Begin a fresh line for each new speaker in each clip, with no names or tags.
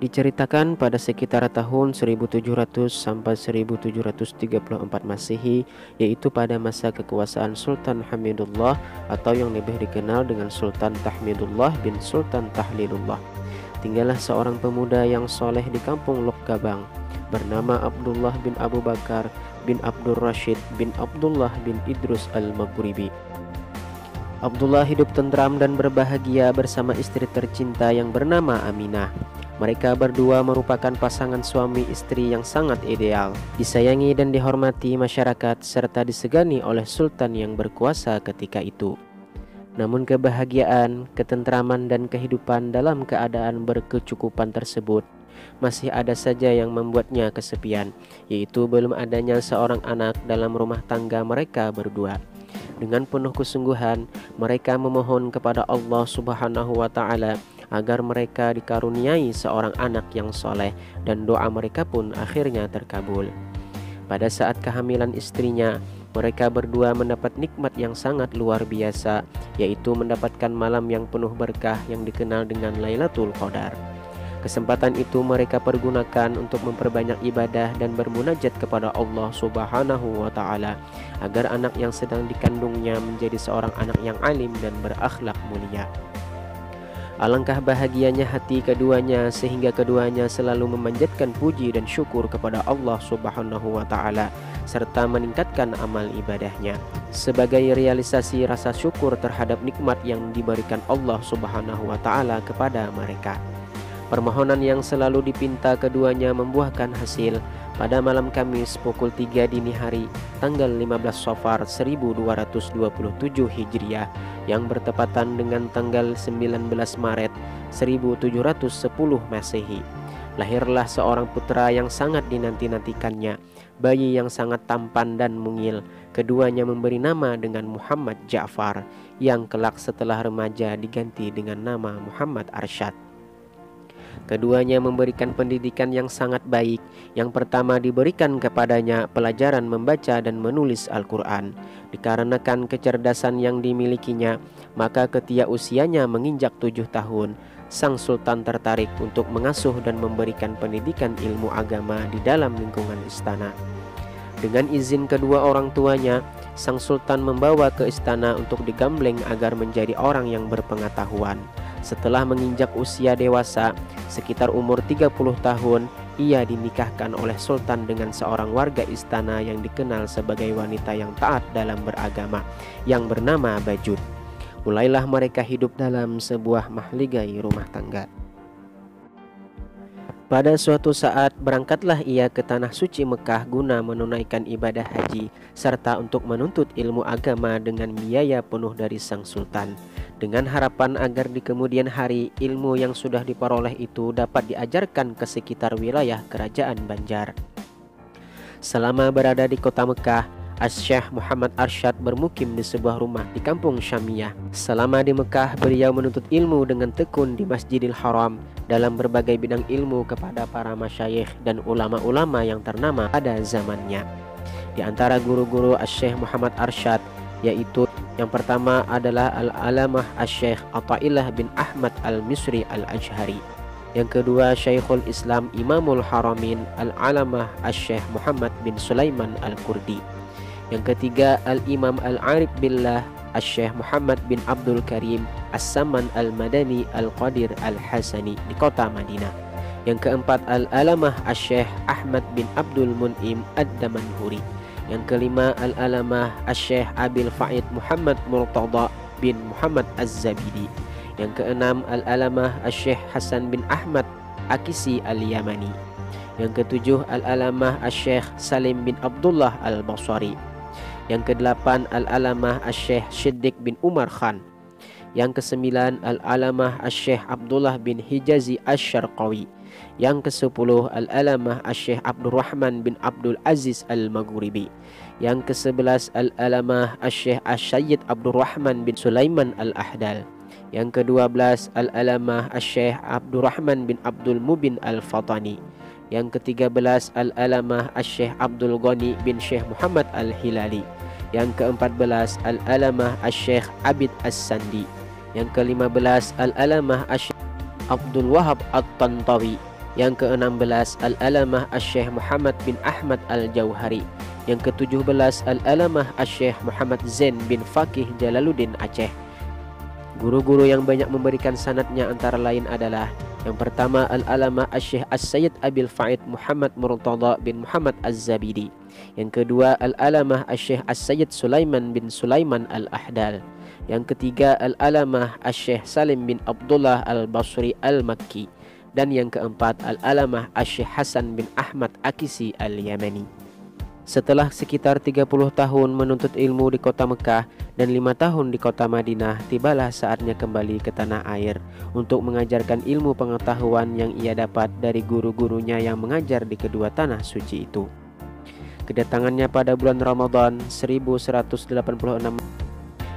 Diceritakan pada sekitar tahun 1700 sampai 1734 Masehi, yaitu pada masa kekuasaan Sultan Hamidullah atau yang lebih dikenal dengan Sultan Tahmidullah bin Sultan Tahlilullah. Tinggallah seorang pemuda yang soleh di kampung Lok Gabang bernama Abdullah bin Abu Bakar bin Abdul Rashid bin Abdullah bin Idrus al-Maghribi. Abdullah hidup tentram dan berbahagia bersama istri tercinta yang bernama Aminah. Mereka berdua merupakan pasangan suami istri yang sangat ideal, disayangi dan dihormati masyarakat serta disegani oleh sultan yang berkuasa ketika itu. Namun kebahagiaan, ketentraman dan kehidupan dalam keadaan berkecukupan tersebut masih ada saja yang membuatnya kesepian, yaitu belum adanya seorang anak dalam rumah tangga mereka berdua. Dengan penuh kesungguhan, mereka memohon kepada Allah Subhanahu wa Ta'ala agar mereka dikaruniai seorang anak yang soleh, dan doa mereka pun akhirnya terkabul. Pada saat kehamilan istrinya, mereka berdua mendapat nikmat yang sangat luar biasa, yaitu mendapatkan malam yang penuh berkah yang dikenal dengan Lailatul Qadar. Kesempatan itu mereka pergunakan untuk memperbanyak ibadah dan bermunajat kepada Allah Subhanahu wa Ta'ala agar anak yang sedang dikandungnya menjadi seorang anak yang alim dan berakhlak mulia. Alangkah bahagianya hati keduanya sehingga keduanya selalu memanjatkan puji dan syukur kepada Allah Subhanahu wa Ta'ala serta meningkatkan amal ibadahnya sebagai realisasi rasa syukur terhadap nikmat yang diberikan Allah Subhanahu wa Ta'ala kepada mereka. Permohonan yang selalu dipinta keduanya membuahkan hasil. Pada malam Kamis pukul 3 dini hari tanggal 15 Safar 1227 Hijriah yang bertepatan dengan tanggal 19 Maret 1710 Masehi, lahirlah seorang putra yang sangat dinanti-nantikannya, bayi yang sangat tampan dan mungil. Keduanya memberi nama dengan Muhammad Ja'far, yang kelak setelah remaja diganti dengan nama Muhammad Arsyad. Keduanya memberikan pendidikan yang sangat baik. Yang pertama diberikan kepadanya pelajaran membaca dan menulis Al-Quran. Dikarenakan kecerdasan yang dimilikinya, maka ketika usianya menginjak 7 tahun, sang sultan tertarik untuk mengasuh dan memberikan pendidikan ilmu agama di dalam lingkungan istana. Dengan izin kedua orang tuanya, sang sultan membawa ke istana untuk digambleng agar menjadi orang yang berpengetahuan. Setelah menginjak usia dewasa, sekitar umur 30 tahun, ia dinikahkan oleh sultan dengan seorang warga istana yang dikenal sebagai wanita yang taat dalam beragama, yang bernama Bajud. Mulailah mereka hidup dalam sebuah mahligai rumah tangga. Pada suatu saat berangkatlah ia ke tanah suci Mekah guna menunaikan ibadah haji serta untuk menuntut ilmu agama dengan biaya penuh dari sang sultan, dengan harapan agar di kemudian hari ilmu yang sudah diperoleh itu dapat diajarkan ke sekitar wilayah kerajaan Banjar. Selama berada di kota Mekah, Asy-Syaikh Muhammad Arsyad bermukim di sebuah rumah di kampung Syamiyah. Selama di Mekah, beliau menuntut ilmu dengan tekun di Masjidil Haram dalam berbagai bidang ilmu kepada para masyayikh dan ulama-ulama yang ternama pada zamannya. Di antara guru-guru Asy-Syaikh Muhammad Arsyad, yaitu yang pertama adalah Al-Alamah Asy-Syaikh Athaillah bin Ahmad Al-Misri Al-Ajhari. Yang kedua, Syekhul Islam Imamul Haramin Al-Alamah Asy-Syaikh Muhammad bin Sulaiman Al-Kurdi. Yang ketiga, Al-Imam Al-Arif Billah Asy-Syaikh Muhammad bin Abdul Karim As-Saman Al-Madani Al-Qadir Al-Hasani di kota Madinah. Yang keempat, Al-Alamah Asy-Syaikh Ahmad bin Abdul Mun'im Ad-Damanhuri. Yang kelima, Al-Alamah Asy-Syaikh Abil Fa'id Muhammad Murtada bin Muhammad Az-Zabidi. Yang keenam, Al-Alamah Asy-Syaikh Hasan bin Ahmad Akisi Al-Yamani. Yang ketujuh, Al-Alamah Asy-Syaikh Salim bin Abdullah Al-Basri. Yang kedelapan, Al-Alamah Asy-Syaikh Shiddiq bin Umar Khan. Yang kesembilan, Al-Alamah Asy-Syaikh Abdullah bin Hijazi Asy-Syarqawi. Yang kesepuluh, Al-Alamah Asy-Syaikh Abdurrahman bin Abdul Aziz Al-Maghribi. Yang kesebelas, Al-Alamah Asy-Syaikh Asy-Syayyid Abdurrahman bin Sulaiman Al-Ahdal. Yang ke-12, Al-Alamah Asy-Syaikh Abdurrahman bin Abdul Mubin Al-Fatani. Yang ke-13, Al-Alamah Asy-Syaikh Abdul Ghani bin Syekh Muhammad Al-Hilali. Yang ke-14, Al-Alamah Asy-Syaikh Abid As-Sandi. Yang ke-15, Al-Alamah Asy-Syaikh Abdul Wahab At-Tantawi. Yang ke-16 Al-Alamah Asy-Syaikh Muhammad bin Ahmad Al-Jauhari. Yang ke-17 Al-Alamah Asy-Syaikh Muhammad Zain bin Faqih Jalaluddin Aceh. Guru-guru yang banyak memberikan sanadnya antara lain adalah: yang pertama Al-Alamah Asy-Syaikh As-Sayyid Abil Fa'id Muhammad Murtada bin Muhammad Az-Zabidi. Yang kedua Al-Alamah Asy-Syaikh As-Sayyid Sulaiman bin Sulaiman Al-Ahdal. Yang ketiga Al-Alamah Asy-Syaikh Salim bin Abdullah Al-Basri Al-Makki. Dan yang keempat Al-Alamah Asy-Syaikh Hasan bin Ahmad Akisi Al-Yamani. Setelah sekitar 30 tahun menuntut ilmu di kota Mekah dan 5 tahun di kota Madinah, tibalah saatnya kembali ke tanah air untuk mengajarkan ilmu pengetahuan yang ia dapat dari guru-gurunya yang mengajar di kedua tanah suci itu. Kedatangannya pada bulan Ramadan 1186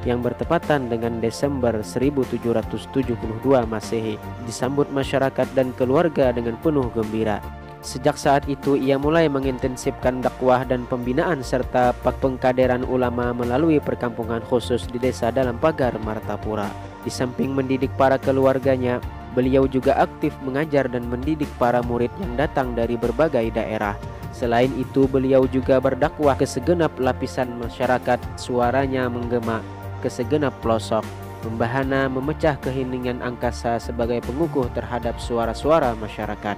yang bertepatan dengan Desember 1772 Masehi disambut masyarakat dan keluarga dengan penuh gembira. Sejak saat itu ia mulai mengintensifkan dakwah dan pembinaan serta pengkaderan ulama melalui perkampungan khusus di desa dalam pagar Martapura. Di samping mendidik para keluarganya, beliau juga aktif mengajar dan mendidik para murid yang datang dari berbagai daerah. Selain itu beliau juga berdakwah ke segenap lapisan masyarakat, suaranya menggema ke segenap pelosok, membahana memecah keheningan angkasa sebagai pengukuh terhadap suara-suara masyarakat.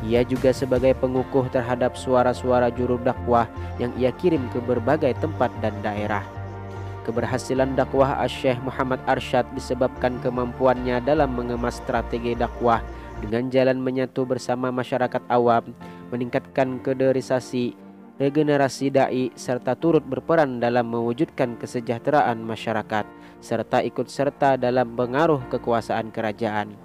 Ia juga sebagai pengukuh terhadap suara-suara juru dakwah yang ia kirim ke berbagai tempat dan daerah. Keberhasilan dakwah Asy-Syaikh Muhammad Arsyad disebabkan kemampuannya dalam mengemas strategi dakwah dengan jalan menyatu bersama masyarakat awam, meningkatkan kaderisasi, regenerasi dai, serta turut berperan dalam mewujudkan kesejahteraan masyarakat, serta ikut serta dalam pengaruh kekuasaan kerajaan.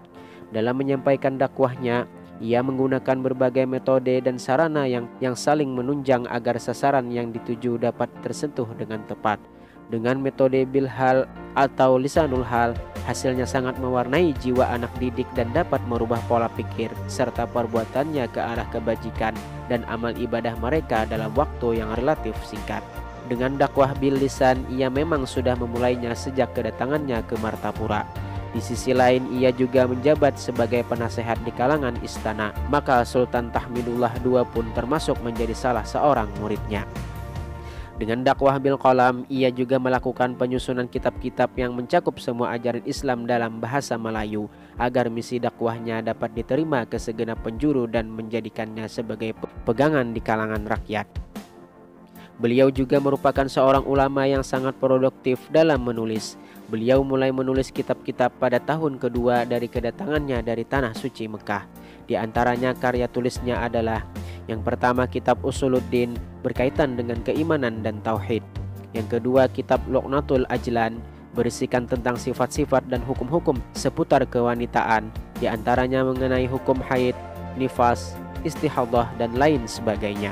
Dalam menyampaikan dakwahnya, ia menggunakan berbagai metode dan sarana yang saling menunjang agar sasaran yang dituju dapat tersentuh dengan tepat. Dengan metode bilhal atau lisanul hal, hasilnya sangat mewarnai jiwa anak didik dan dapat merubah pola pikir serta perbuatannya ke arah kebajikan dan amal ibadah mereka dalam waktu yang relatif singkat. Dengan dakwah bil lisan, ia memang sudah memulainya sejak kedatangannya ke Martapura. Di sisi lain, ia juga menjabat sebagai penasehat di kalangan istana, maka Sultan Tahmidullah II pun termasuk menjadi salah seorang muridnya. Dengan dakwah bil qalam, ia juga melakukan penyusunan kitab-kitab yang mencakup semua ajaran Islam dalam bahasa Melayu agar misi dakwahnya dapat diterima ke segenap penjuru dan menjadikannya sebagai pegangan di kalangan rakyat. Beliau juga merupakan seorang ulama yang sangat produktif dalam menulis. Beliau mulai menulis kitab-kitab pada tahun kedua dari kedatangannya dari tanah suci Mekah. Di antaranya karya tulisnya adalah: yang pertama kitab Usuluddin berkaitan dengan keimanan dan tauhid. Yang kedua kitab Luqnatul Ajlan berisikan tentang sifat-sifat dan hukum-hukum seputar kewanitaan, di antaranya mengenai hukum haid, nifas, istihadah dan lain sebagainya.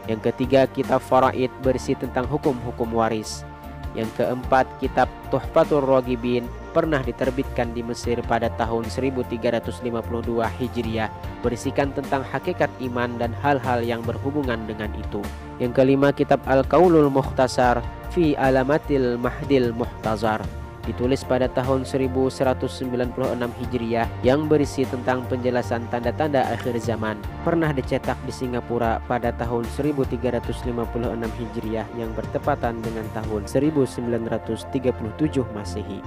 Yang ketiga kitab Faraid berisi tentang hukum-hukum waris. Yang keempat kitab Tuhfatur Raghibin pernah diterbitkan di Mesir pada tahun 1352 Hijriah, berisikan tentang hakikat iman dan hal-hal yang berhubungan dengan itu. Yang kelima kitab Al-Qaulul Mukhtasar fi Alamatil Mahdil Muhtazar, ditulis pada tahun 1196 Hijriah, yang berisi tentang penjelasan tanda-tanda akhir zaman, pernah dicetak di Singapura pada tahun 1356 Hijriah yang bertepatan dengan tahun 1937 Masehi.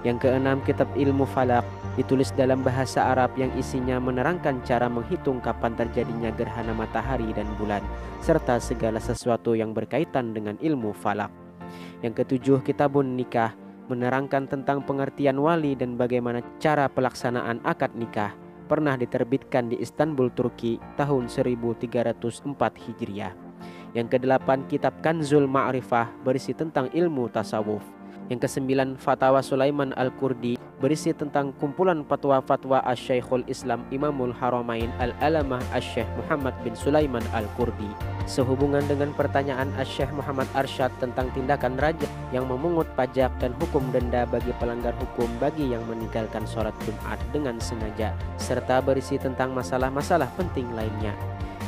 Yang keenam kitab Ilmu Falak, ditulis dalam bahasa Arab yang isinya menerangkan cara menghitung kapan terjadinya gerhana matahari dan bulan, serta segala sesuatu yang berkaitan dengan ilmu falak. Yang ketujuh Kitabun Nikah, menerangkan tentang pengertian wali dan bagaimana cara pelaksanaan akad nikah, pernah diterbitkan di Istanbul, Turki tahun 1304 Hijriah. Yang kedelapan kitab Kanzul Ma'rifah berisi tentang ilmu tasawuf. Yang kesembilan Fatwa Sulaiman Al-Qurdi berisi tentang kumpulan fatwa-fatwa Asy-Syaikhul Islam Imamul Haramain Al-Alamah Asy-Syaikh Muhammad bin Sulaiman Al-Qurdi. Sehubungan dengan pertanyaan Asy-Syaikh Muhammad Arsyad tentang tindakan raja yang memungut pajak dan hukum denda bagi pelanggar hukum bagi yang meninggalkan sholat Jumat dengan sengaja, serta berisi tentang masalah-masalah penting lainnya.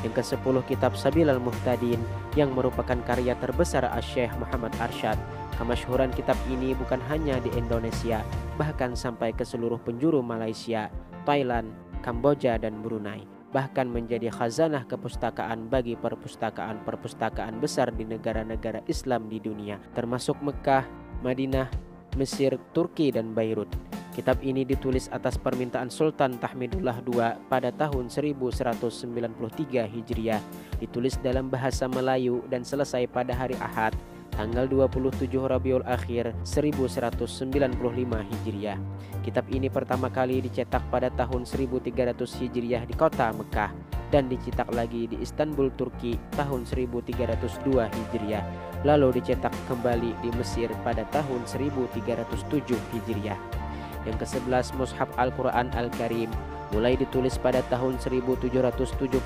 Yang ke-10 kitab Sabilal Muhtadin yang merupakan karya terbesar Asy-Syaikh Muhammad Arsyad. Kemasyhuran kitab ini bukan hanya di Indonesia, bahkan sampai ke seluruh penjuru Malaysia, Thailand, Kamboja dan Brunei. bahkan menjadi khazanah kepustakaan bagi perpustakaan-perpustakaan besar di negara-negara Islam di dunia, termasuk Mekah, Madinah, Mesir, Turki, dan Beirut. Kitab ini ditulis atas permintaan Sultan Tahmidullah II pada tahun 1193 Hijriah, ditulis dalam bahasa Melayu dan selesai pada hari Ahad, tanggal 27 Rabiul Akhir 1195 Hijriah. Kitab ini pertama kali dicetak pada tahun 1300 Hijriah di kota Mekah dan dicetak lagi di Istanbul, Turki tahun 1302 Hijriah. Lalu dicetak kembali di Mesir pada tahun 1307 Hijriah. Yang ke-11, Mushaf Al-Quran Al-Karim, mulai ditulis pada tahun 1779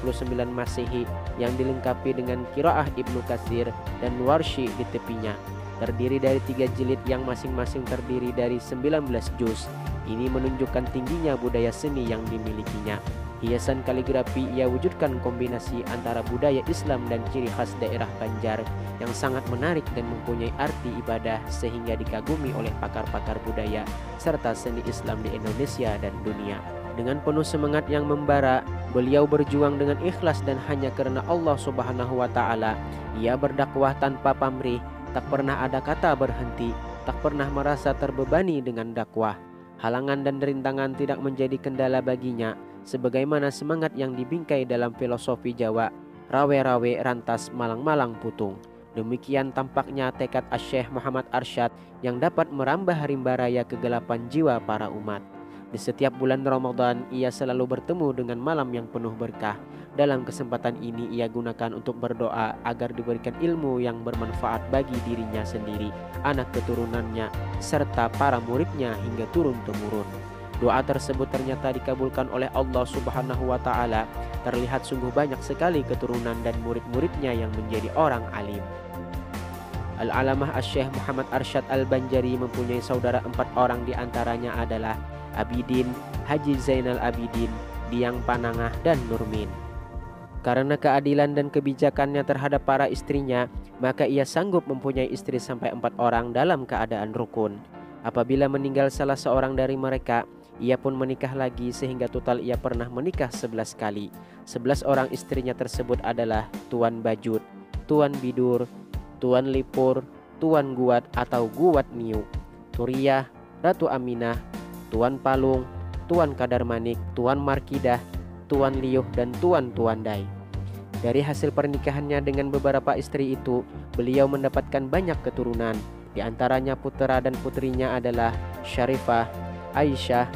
Masehi yang dilengkapi dengan qiraah Ibnu Katsir dan Warshi di tepinya. Terdiri dari 3 jilid yang masing-masing terdiri dari 19 juz. Ini menunjukkan tingginya budaya seni yang dimilikinya. Hiasan kaligrafi ia wujudkan kombinasi antara budaya Islam dan ciri khas daerah Banjar yang sangat menarik dan mempunyai arti ibadah sehingga dikagumi oleh pakar-pakar budaya serta seni Islam di Indonesia dan dunia. Dengan penuh semangat yang membara, beliau berjuang dengan ikhlas dan hanya karena Allah Subhanahu wa Ta'ala. Ia berdakwah tanpa pamrih, tak pernah ada kata berhenti, tak pernah merasa terbebani dengan dakwah. Halangan dan rintangan tidak menjadi kendala baginya, sebagaimana semangat yang dibingkai dalam filosofi Jawa, rawe-rawe rantas malang-malang putung. Demikian tampaknya tekad Asy-Syaikh Muhammad Arsyad yang dapat merambah rimba raya kegelapan jiwa para umat. Di setiap bulan Ramadan, ia selalu bertemu dengan malam yang penuh berkah. Dalam kesempatan ini ia gunakan untuk berdoa agar diberikan ilmu yang bermanfaat bagi dirinya sendiri, anak keturunannya, serta para muridnya hingga turun-temurun. Doa tersebut ternyata dikabulkan oleh Allah Subhanahu wa Ta'ala. Terlihat sungguh banyak sekali keturunan dan murid-muridnya yang menjadi orang alim. Al-Alamah Asy-Syaikh Muhammad Arsyad Al-Banjari mempunyai saudara 4 orang, diantaranya adalah Abidin, Haji Zainal Abidin, Diang Panangah, dan Nurmin. Karena keadilan dan kebijakannya terhadap para istrinya, maka ia sanggup mempunyai istri sampai 4 orang dalam keadaan rukun. Apabila meninggal salah seorang dari mereka, ia pun menikah lagi sehingga total ia pernah menikah 11 kali. 11 orang istrinya tersebut adalah Tuan Bajut, Tuan Bidur, Tuan Lipur, Tuan Guat atau Guat Niu, Turiah, Ratu Aminah, Tuan Palung, Tuan Kadarmanik, Tuan Markidah, Tuan Liuh, dan Tuan Tuandai. Dari hasil pernikahannya dengan beberapa istri itu, beliau mendapatkan banyak keturunan. Di antaranya putera dan putrinya adalah Syarifah, Aisyah,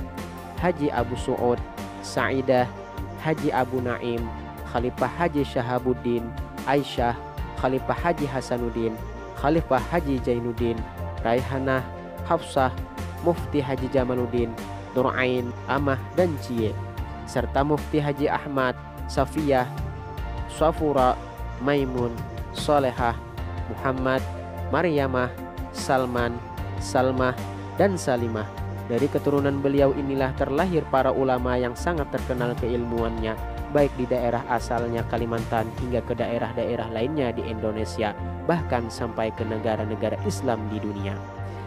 Haji Abu Su'ud, Sa'idah, Haji Abu Naim, Khalifah Haji Syahabuddin, Aisyah, Khalifah Haji Hasanuddin, Khalifah Haji Jainuddin, Raihanah, Hafsah, Mufti Haji Jamaluddin, Nurain, Amah, dan Cie, serta Mufti Haji Ahmad, Safiyah, Safura, Maimun, Solehah, Muhammad, Maryamah, Salman, Salmah, dan Salimah. Dari keturunan beliau inilah terlahir para ulama yang sangat terkenal keilmuannya, baik di daerah asalnya Kalimantan hingga ke daerah-daerah lainnya di Indonesia, bahkan sampai ke negara-negara Islam di dunia.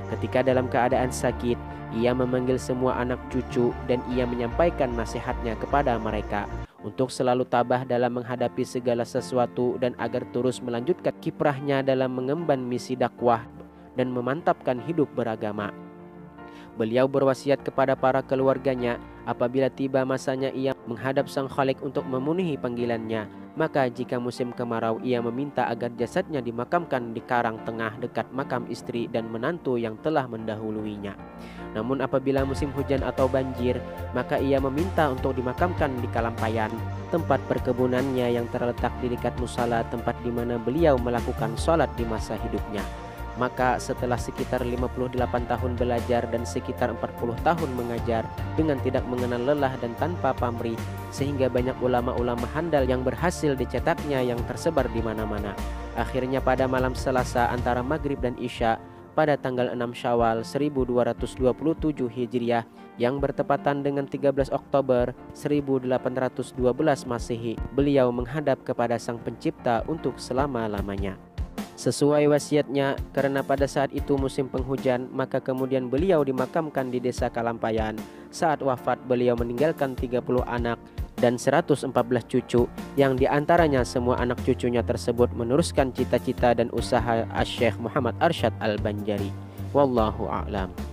Ketika dalam keadaan sakit, ia memanggil semua anak cucu dan ia menyampaikan nasihatnya kepada mereka untuk selalu tabah dalam menghadapi segala sesuatu dan agar terus melanjutkan kiprahnya dalam mengemban misi dakwah dan memantapkan hidup beragama. Beliau berwasiat kepada para keluarganya, apabila tiba masanya ia menghadap Sang Khalik untuk memenuhi panggilannya, maka jika musim kemarau ia meminta agar jasadnya dimakamkan di karang tengah dekat makam istri dan menantu yang telah mendahuluinya. Namun apabila musim hujan atau banjir, maka ia meminta untuk dimakamkan di Kalampayan, tempat perkebunannya yang terletak di dekat musala tempat di mana beliau melakukan sholat di masa hidupnya. Maka setelah sekitar 58 tahun belajar dan sekitar 40 tahun mengajar dengan tidak mengenal lelah dan tanpa pamrih, sehingga banyak ulama-ulama handal yang berhasil dicetaknya yang tersebar di mana-mana. Akhirnya pada malam Selasa antara Maghrib dan Isya pada tanggal 6 Syawal 1227 Hijriah yang bertepatan dengan 13 Oktober 1812 Masehi, beliau menghadap kepada Sang Pencipta untuk selama-lamanya. Sesuai wasiatnya, karena pada saat itu musim penghujan, maka kemudian beliau dimakamkan di desa Kalampayan. Saat wafat beliau meninggalkan 30 anak dan 114 cucu, yang diantaranya semua anak cucunya tersebut meneruskan cita-cita dan usaha Asy-Syaikh Muhammad Arsyad Al-Banjari. Wallahu a'lam.